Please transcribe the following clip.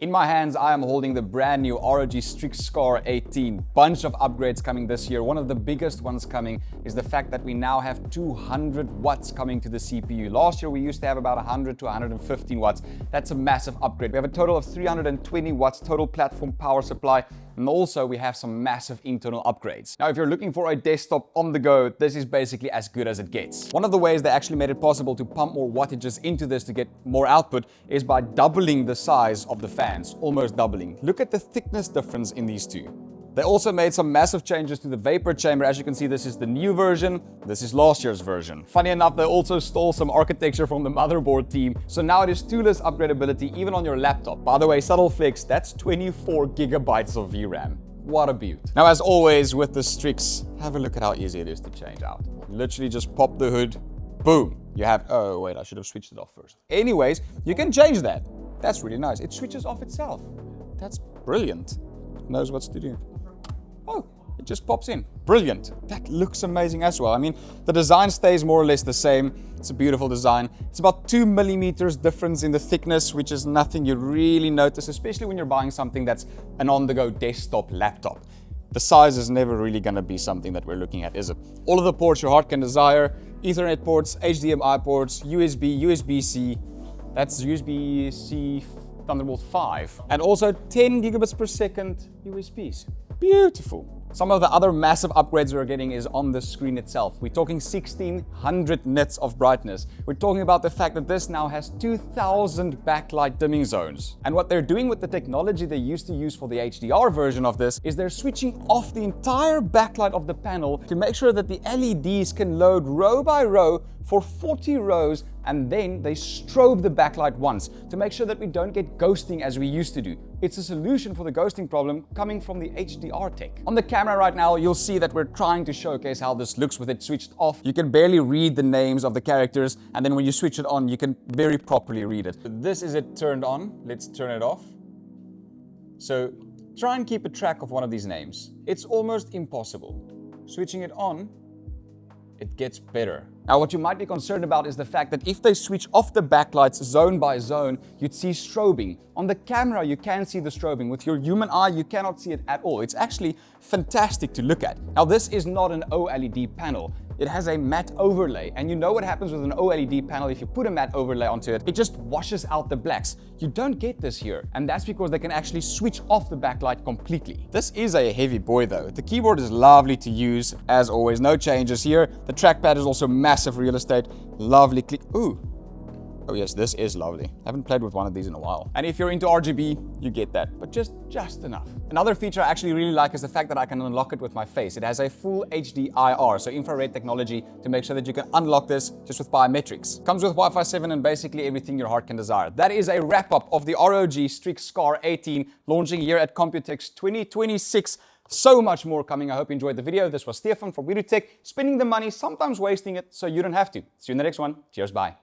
In my hands, I am holding the brand new ROG STRIX SCAR 18. Bunch of upgrades coming this year. One of the biggest ones coming is the fact that we now have 200 watts coming to the CPU. Last year, we used to have about 100 to 115 watts. That's a massive upgrade. We have a total of 320 watts total platform power supply. And also, we have some massive internal upgrades. Now, if you're looking for a desktop on the go, this is basically as good as it gets. One of the ways they actually made it possible to pump more wattages into this to get more output is by doubling the size of the fans, almost doubling. Look at the thickness difference in these two. They also made some massive changes to the vapor chamber. As you can see, this is the new version. This is last year's version. Funny enough, they also stole some architecture from the motherboard team. So now it is toolless upgradeability even on your laptop. By the way, subtle flex, that's 24 gigabytes of VRAM. What a beaut. Now, as always with the Strix, have a look at how easy it is to change out. Literally just pop the hood, boom. You have, oh wait, I should have switched it off first. Anyways, you can change that. That's really nice. It switches off itself. That's brilliant. It knows what to do. Oh, it just pops in. Brilliant. That looks amazing as well. I mean, the design stays more or less the same. It's a beautiful design. It's about 2 millimeters difference in the thickness, which is nothing you really notice, especially when you're buying something that's an on-the-go desktop laptop. The size is never really going to be something that we're looking at, is it? All of the ports your heart can desire, Ethernet ports, HDMI ports, USB, USB-C. That's USB-C Thunderbolt 5. And also 10 gigabits per second USBs. Beautiful. Some of the other massive upgrades we're getting is on the screen itself. We're talking 1600 nits of brightness. We're talking about the fact that this now has 2000 backlight dimming zones. And what they're doing with the technology they used to use for the HDR version of this is they're switching off the entire backlight of the panel to make sure that the LEDs can load row by row for 40 rows, and then they strobe the backlight once to make sure that we don't get ghosting as we used to do. It's a solution for the ghosting problem coming from the HDR tech. On the camera right now, you'll see that we're trying to showcase how this looks with it switched off. You can barely read the names of the characters, and then when you switch it on, you can very properly read it. This is it turned on. Let's turn it off. So try and keep a track of one of these names. It's almost impossible. Switching it on, it gets better. Now, what you might be concerned about is the fact that if they switch off the backlights zone by zone, you'd see strobing. On the camera, you can see the strobing. With your human eye, you cannot see it at all. It's actually fantastic to look at. Now, this is not an OLED panel. It has a matte overlay, and you know what happens with an OLED panel. If you put a matte overlay onto it, it just washes out the blacks. You don't get this here, and that's because they can actually switch off the backlight completely. This is a heavy boy though. The keyboard is lovely to use, as always, no changes here. The trackpad is also massive real estate. Lovely click. Ooh. Oh yes, this is lovely. I haven't played with one of these in a while. And if you're into RGB, you get that, but just enough. Another feature I actually really like is the fact that I can unlock it with my face. It has a full HDIR, so infrared technology, to make sure that you can unlock this just with biometrics. Comes with Wi-Fi 7 and basically everything your heart can desire. That is a wrap-up of the ROG STRIX SCAR 18, launching here at Computex 2026. So much more coming. I hope you enjoyed the video. This was Stefan from Computex, spending the money, sometimes wasting it, so you don't have to. See you in the next one. Cheers, bye.